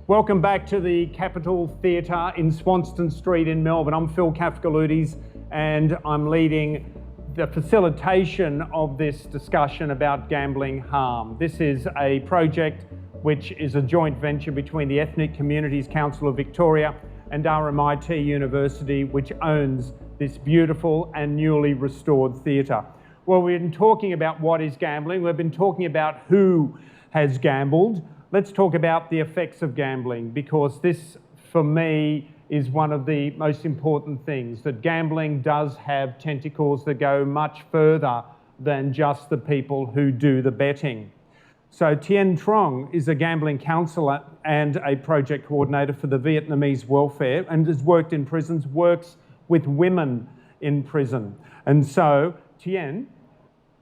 Welcome back to the Capitol Theatre in Swanston Street in Melbourne. I'm Phil Kafkaloutis and I'm leading the facilitation of this discussion about gambling harm. This is a project which is a joint venture between the Ethnic Communities Council of Victoria and RMIT University, which owns this beautiful and newly restored theatre. Well, we've been talking about what is gambling. We've been talking about who has gambled. Let's talk about the effects of gambling, because this, for me, is one of the most important things, that gambling does have tentacles that go much further than just the people who do the betting. So Tien Trong is a gambling counsellor and a project coordinator for the Vietnamese welfare, and has worked in prisons, works with women in prison. And so, Tien,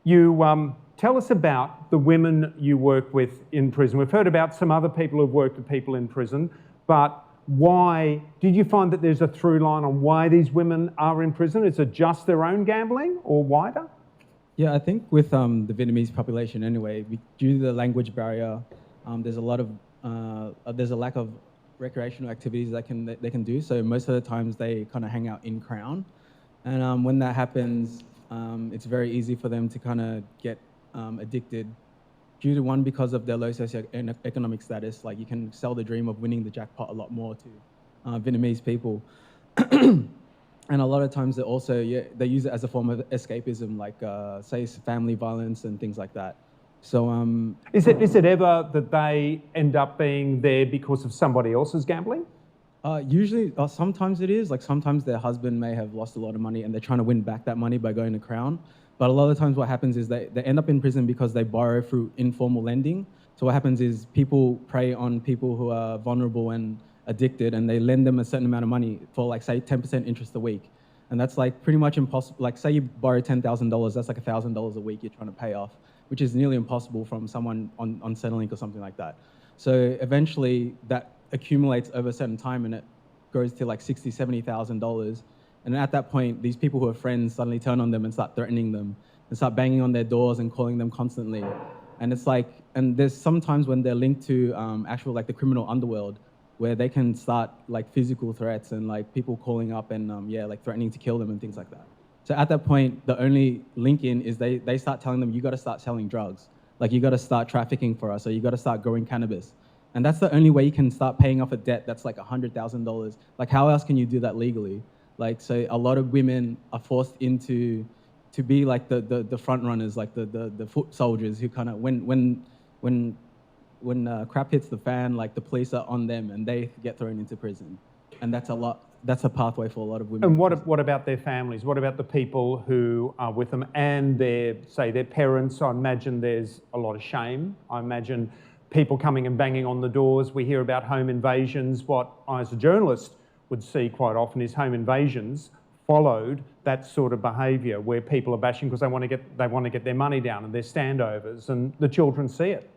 you tell us about the women you work with in prison. We've heard about some other people who've worked with people in prison, but why did you find that there's a through line on why these women are in prison? Is it just their own gambling or wider? Yeah, I think with the Vietnamese population anyway, due to the language barrier, there's a lack of recreational activities they can do. So most of the times they kind of hang out in Crown, and when that happens, it's very easy for them to kind of get addicted, due to one, because of their low socioeconomic status. Like, you can sell the dream of winning the jackpot a lot more to Vietnamese people. And a lot of times they use it as a form of escapism, like say family violence and things like that. So is it ever that they end up being there because of somebody else's gambling? Usually, sometimes it is. Like, sometimes their husband may have lost a lot of money and they're trying to win back that money by going to Crown. But a lot of times what happens is they end up in prison because they borrow through informal lending. So what happens is people prey on people who are vulnerable and addicted, and they lend them a certain amount of money for, like, say, 10% interest a week. And that's like pretty much impossible. Like, say you borrow $10,000, that's like $1,000 a week you're trying to pay off, which is nearly impossible from someone on Centrelink or something like that. So eventually that accumulates over a certain time, and it goes to like $60,000, $70,000. And at that point, these people who are friends suddenly turn on them and start threatening them and start banging on their doors and calling them constantly. And it's like, and there's sometimes when they're linked to actual, like, the criminal underworld, where they can start like physical threats and like people calling up and like threatening to kill them and things like that. So at that point, the only link in is they start telling them, you got to start selling drugs. Like, you got to start trafficking for us, or you got to start growing cannabis. And that's the only way you can start paying off a debt that's like $100,000. Like, how else can you do that legally? Like, so a lot of women are forced to be like the front runners, like the foot soldiers who kind of, when crap hits the fan, like, the police are on them and they get thrown into prison. And that's a pathway for a lot of women. And what about their families? What about the people who are with them and their parents? I imagine there's a lot of shame. I imagine people coming and banging on the doors. We hear about home invasions. What I, as a journalist, would see quite often is home invasions followed that sort of behaviour, where people are bashing because they want to get their money down, and their standovers, and the children see it.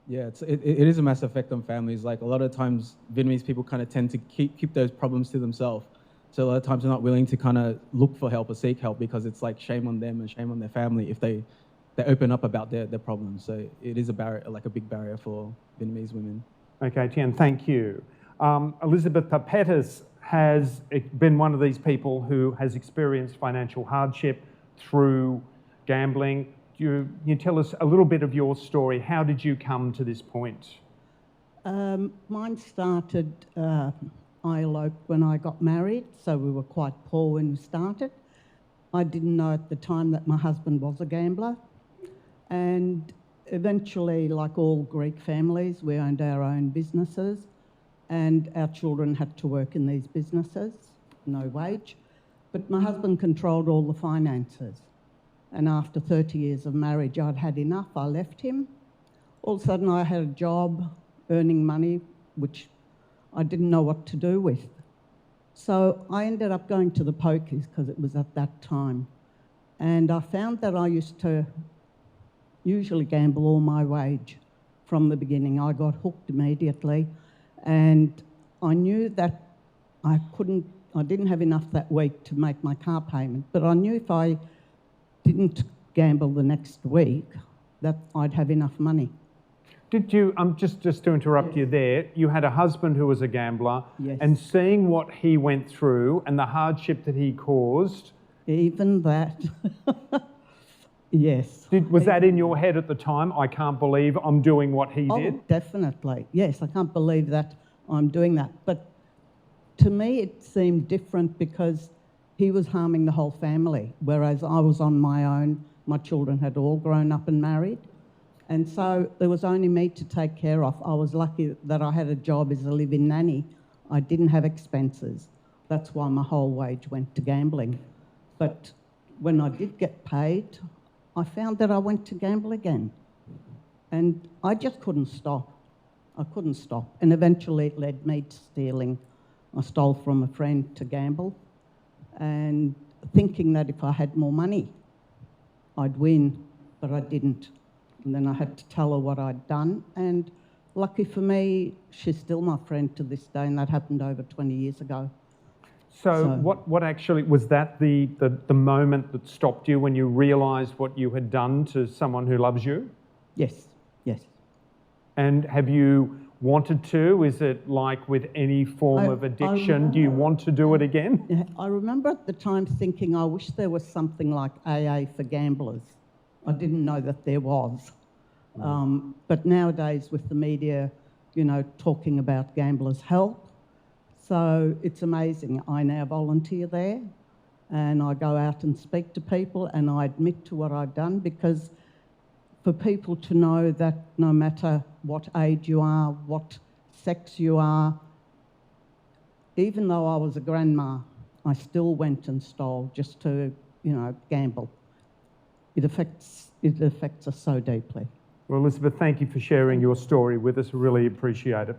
Yeah, it is a massive effect on families. Like, a lot of times Vietnamese people kind of tend to keep those problems to themselves. So a lot of times they're not willing to kind of look for help or seek help, because it's like shame on them and shame on their family if they open up about their problems. So it is a barrier, like a big barrier for Vietnamese women. Okay, Tien, thank you. Elizabeth Papetis has been one of these people who has experienced financial hardship through gambling. You tell us a little bit of your story. How did you come to this point? Mine started, I eloped when I got married, so we were quite poor when we started. I didn't know at the time that my husband was a gambler. And eventually, like all Greek families, we owned our own businesses, and our children had to work in these businesses, no wage. But my husband controlled all the finances. And after 30 years of marriage, I'd had enough. I left him. All of a sudden, I had a job earning money, which I didn't know what to do with. So I ended up going to the pokies, because it was at that time. And I found that I used to usually gamble all my wage from the beginning. I got hooked immediately, and I knew that I didn't have enough that week to make my car payment, but I knew if I didn't gamble the next week that I'd have enough money. Did you, just to interrupt you there, you had a husband who was a gambler, Yes. and seeing what he went through and the hardship that he caused, Even that. Yes. was that in your head at the time? I can't believe I'm doing what he did? Oh, definitely. Yes, I can't believe that I'm doing that. But to me, it seemed different because he was harming the whole family, whereas I was on my own. My children had all grown up and married. And so there was only me to take care of. I was lucky that I had a job as a live-in nanny. I didn't have expenses. That's why my whole wage went to gambling. But when I did get paid, I found that I went to gamble again. And I just couldn't stop. I couldn't stop. And eventually it led me to stealing. I stole from a friend to gamble, and thinking that if I had more money, I'd win, but I didn't. And then I had to tell her what I'd done. And lucky for me, she's still my friend to this day, and that happened over 20 years ago. So what actually, was that the moment that stopped you when you realised what you had done to someone who loves you? Yes, yes. And have you wanted to? Is it like with any form of addiction? Do you want to do it again? Yeah, I remember at the time thinking, I wish there was something like AA for gamblers. I didn't know that there was. But nowadays with the media, you know, talking about gamblers' help, so it's amazing. I now volunteer there and I go out and speak to people and I admit to what I've done, because for people to know that no matter what age you are, what sex you are, even though I was a grandma, I still went and stole just to, you know, gamble. It affects us so deeply. Well, Elizabeth, thank you for sharing your story with us. Really appreciate it.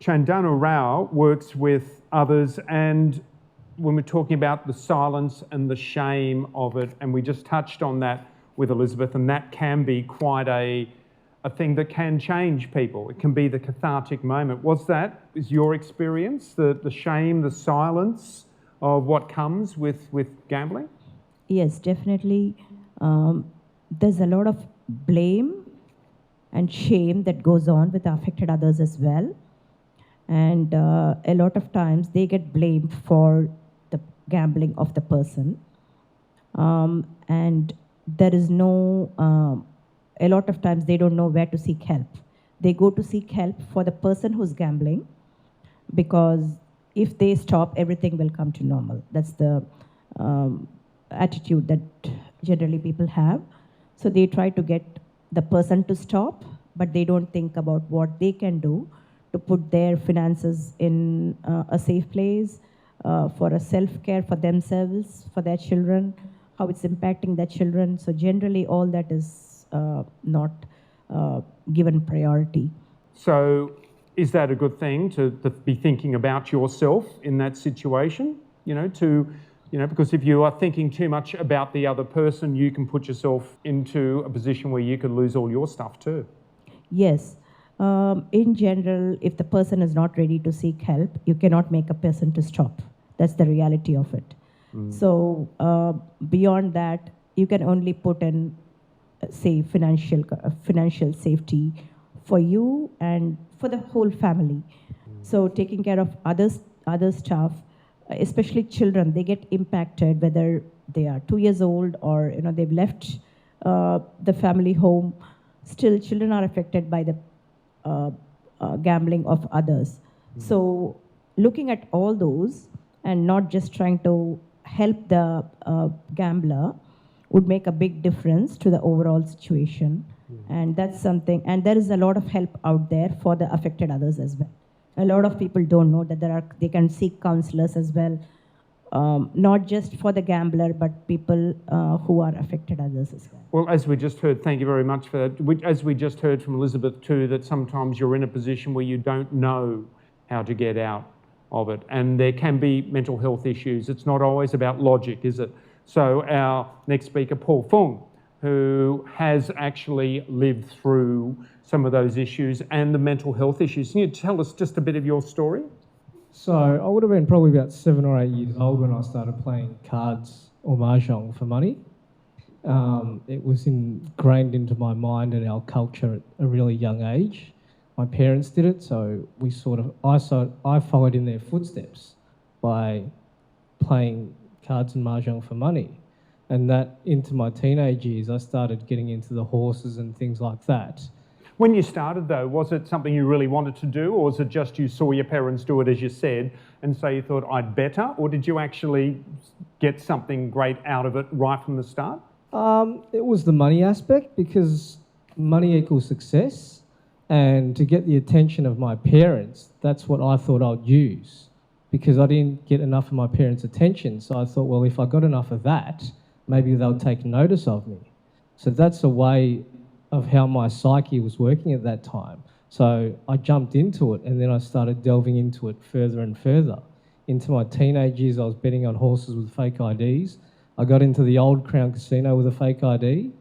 Chandana Rao works with others, and when we're talking about the silence and the shame of it, and we just touched on that with Elizabeth, and that can be quite a thing that can change people. It can be the cathartic moment. Is your experience, the shame, the silence of what comes with gambling? Yes, definitely. There's a lot of blame and shame that goes on with affected others as well. And a lot of times they get blamed for the gambling of the person. And there is no, a lot of times they don't know where to seek help. They go to seek help for the person who's gambling, because if they stop, everything will come to normal. That's the attitude that generally people have. So they try to get the person to stop, but they don't think about what they can do to put their finances in a safe place, for a self-care for themselves, for their children, how it's impacting their children. So generally all that is not given priority. So is that a good thing to be thinking about yourself in that situation? Because if you are thinking too much about the other person, you can put yourself into a position where you could lose all your stuff too. Yes. In general, if the person is not ready to seek help, you cannot make a person to stop. That's the reality of it. So beyond that, you can only put in, say, financial safety for you and for the whole family. So taking care of other stuff, especially children, they get impacted whether they are 2 years old or they've left the family home. Still, children are affected by the gambling of others. So looking at all those and not just trying to help the gambler would make a big difference to the overall situation. And that's something, and there is a lot of help out there for the affected others as well. A lot of people don't know that they can seek counselors as well, not just for the gambler, but people who are affected others as well. Well, as we just heard, thank you very much for that. As we just heard from Elizabeth too, that sometimes you're in a position where you don't know how to get out of it. And there can be mental health issues. It's not always about logic, is it? So our next speaker, Paul Fung, who has actually lived through some of those issues and the mental health issues. Can you tell us just a bit of your story? So I would have been probably about 7 or 8 years old when I started playing cards or mahjong for money. It was ingrained into my mind and our culture at a really young age. my parents did it, so I followed in their footsteps by playing cards and mahjong for money. And that into my teenage years, I started getting into the horses and things like that. When you started though, was it something you really wanted to do, or was it just you saw your parents do it as you said, and so you thought I'd better, or did you actually get something great out of it right from the start? It was the money aspect, because money equals success, and to get the attention of my parents, that's what I thought I'd use, because I didn't get enough of my parents' attention. So I thought, well, if I got enough of that, maybe they'll take notice of me. So that's a way of how my psyche was working at that time. So I jumped into it, and then I started delving into it further and further. Into my teenage years, I was betting on horses with fake IDs. I got into the old Crown Casino with a fake ID,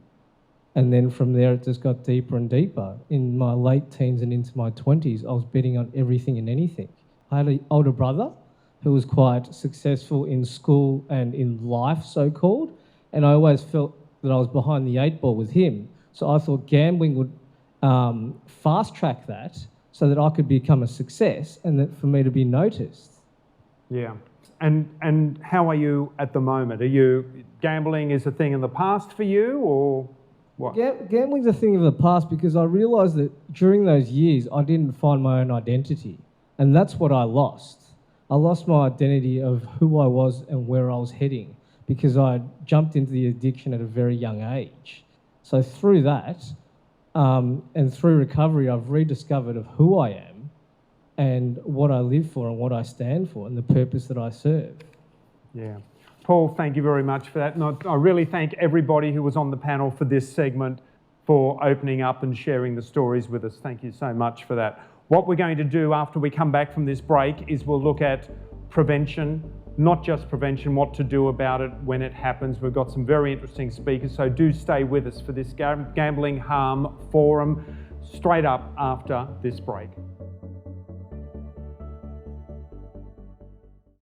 and then from there it just got deeper and deeper. In my late teens and into my 20s, I was betting on everything and anything. I had an older brother who was quite successful in school and in life, so-called, and I always felt that I was behind the 8 ball with him. So I thought gambling would fast-track that so that I could become a success and that for me to be noticed. Yeah. And how are you at the moment? Are you, gambling is a thing in the past for you, or what? Gambling's a thing of the past, because I realised that during those years I didn't find my own identity, and that's what I lost. I lost my identity of who I was and where I was heading, because I jumped into the addiction at a very young age. So through that, and through recovery, I've rediscovered of who I am and what I live for and what I stand for and the purpose that I serve. Yeah. Paul, thank you very much for that. And I really thank everybody who was on the panel for this segment for opening up and sharing the stories with us. Thank you so much for that. What we're going to do after we come back from this break is we'll look at prevention, not just prevention, what to do about it when it happens. We've got some very interesting speakers, so do stay with us for this Gambling Harm Forum straight up after this break.